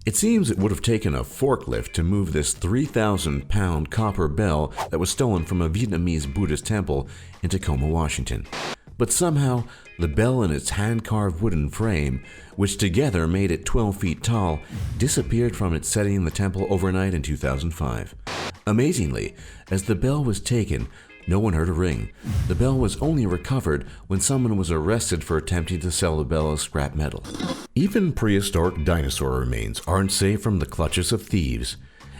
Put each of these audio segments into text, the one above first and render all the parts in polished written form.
It seems it would have taken a forklift to move this 3,000-pound copper bell that was stolen from a Vietnamese Buddhist temple in Tacoma, Washington. But somehow, the bell and its hand-carved wooden frame, which together made it 12 feet tall, disappeared from its setting in the temple overnight in 2005. Amazingly, as the bell was taken, no one heard a ring. The bell was only recovered when someone was arrested for attempting to sell the bell as scrap metal. Even prehistoric dinosaur remains aren't safe from the clutches of thieves.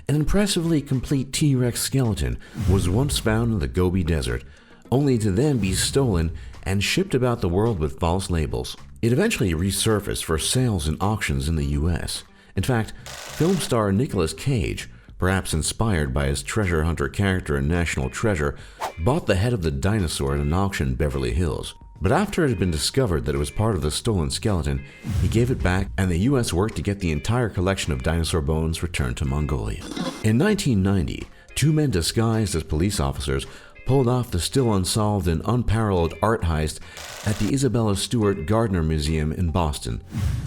An impressively complete T-Rex skeleton was once found in the Gobi Desert, only to then be stolen and shipped about the world with false labels. It eventually resurfaced for sales and auctions in the US. In fact, film star Nicolas Cage, perhaps inspired by his treasure hunter character in National Treasure, bought the head of the dinosaur at an auction in Beverly Hills. But after it had been discovered that it was part of the stolen skeleton, he gave it back, and the US worked to get the entire collection of dinosaur bones returned to Mongolia. In 1990, two men disguised as police officers pulled off the still unsolved and unparalleled art heist at the Isabella Stewart Gardner Museum in Boston.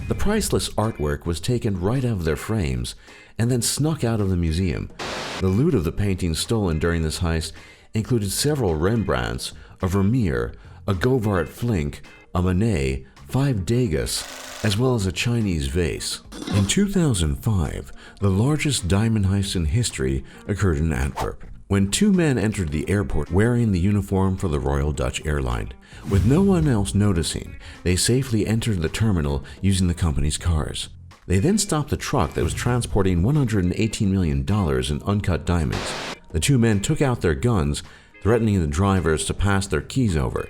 The priceless artwork was taken right out of their frames and then snuck out of the museum. The loot of the paintings stolen during this heist included several Rembrandts, a Vermeer, a Govart Flinck, a Monet, 5 Degas, as well as a Chinese vase. In 2005, the largest diamond heist in history occurred in Antwerp, when two men entered the airport wearing the uniform for the Royal Dutch Airline. With no one else noticing, they safely entered the terminal using the company's cars. They then stopped the truck that was transporting $118 million in uncut diamonds. The two men took out their guns, threatening the drivers to pass their keys over.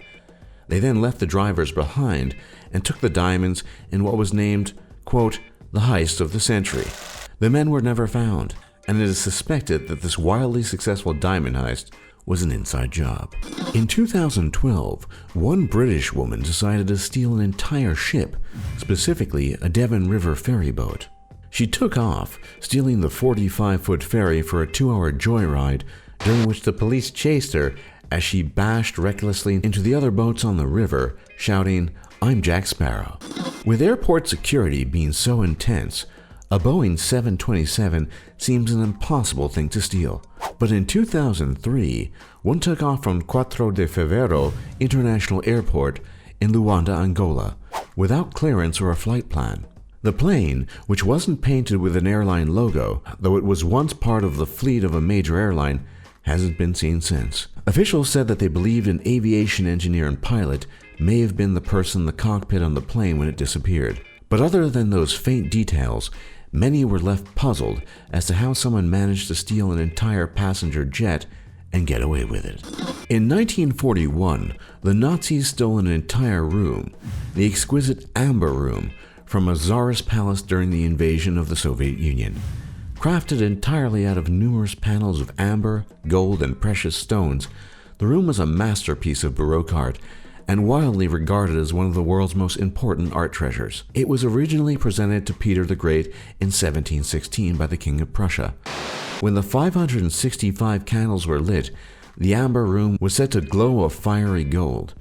They then left the drivers behind and took the diamonds in what was named, quote, the heist of the century. The men were never found, and it is suspected that this wildly successful diamond heist was an inside job. In 2012, one British woman decided to steal an entire ship, specifically a Devon River ferry boat. She took off, stealing the 45-foot ferry for a 2-hour joyride, during which the police chased her as she bashed recklessly into the other boats on the river, shouting, "I'm Jack Sparrow." With airport security being so intense, a Boeing 727 seems an impossible thing to steal. But in 2003, one took off from 4 de Fevereiro International Airport in Luanda, Angola, without clearance or a flight plan. The plane, which wasn't painted with an airline logo, though it was once part of the fleet of a major airline, hasn't been seen since. Officials said that they believed an aviation engineer and pilot may have been the person in the cockpit on the plane when it disappeared. But other than those faint details, many were left puzzled as to how someone managed to steal an entire passenger jet and get away with it. In 1941, the Nazis stole an entire room, the exquisite Amber Room, from a Tsarist palace during the invasion of the Soviet Union. Crafted entirely out of numerous panels of amber, gold, and precious stones, the room was a masterpiece of Baroque art and widely regarded as one of the world's most important art treasures. It was originally presented to Peter the Great in 1716 by the King of Prussia. When the 565 candles were lit, the Amber Room was said to glow a fiery gold.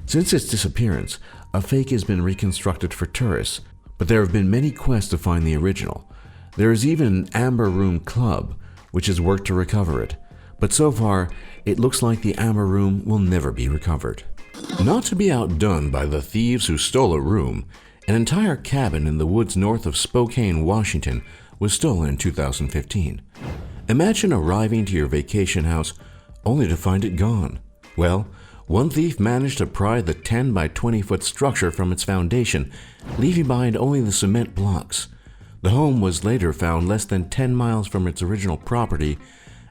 Since its disappearance, a fake has been reconstructed for tourists, but there have been many quests to find the original. There is even an Amber Room Club, which has worked to recover it, but so far, it looks like the Amber Room will never be recovered. Not to be outdone by the thieves who stole a room, an entire cabin in the woods north of Spokane, Washington, was stolen in 2015. Imagine arriving to your vacation house only to find it gone. Well, one thief managed to pry the 10 by 20 foot structure from its foundation, leaving behind only the cement blocks. The home was later found less than 10 miles from its original property,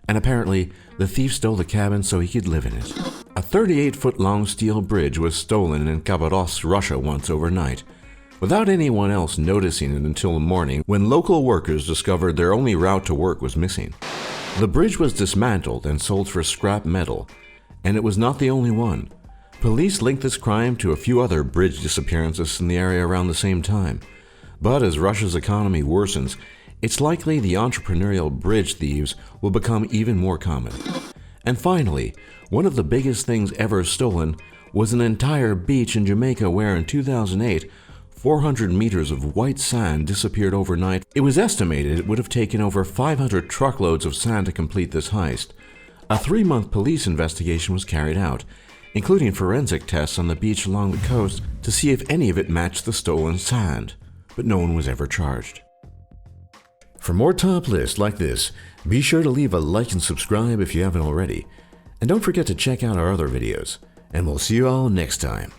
and apparently the thief stole the cabin so he could live in it. A 38-foot-long steel bridge was stolen in Khabarovsk, Russia once overnight, without anyone else noticing it until the morning when local workers discovered their only route to work was missing. The bridge was dismantled and sold for scrap metal, and it was not the only one. Police linked this crime to a few other bridge disappearances in the area around the same time. But as Russia's economy worsens, it's likely the entrepreneurial bridge thieves will become even more common. And finally, one of the biggest things ever stolen was an entire beach in Jamaica where in 2008, 400 meters of white sand disappeared overnight. It was estimated it would have taken over 500 truckloads of sand to complete this heist. A 3-month police investigation was carried out, including forensic tests on the beach along the coast to see if any of it matched the stolen sand, but no one was ever charged. For more top lists like this, be sure to leave a like and subscribe if you haven't already. And don't forget to check out our other videos. And we'll see you all next time.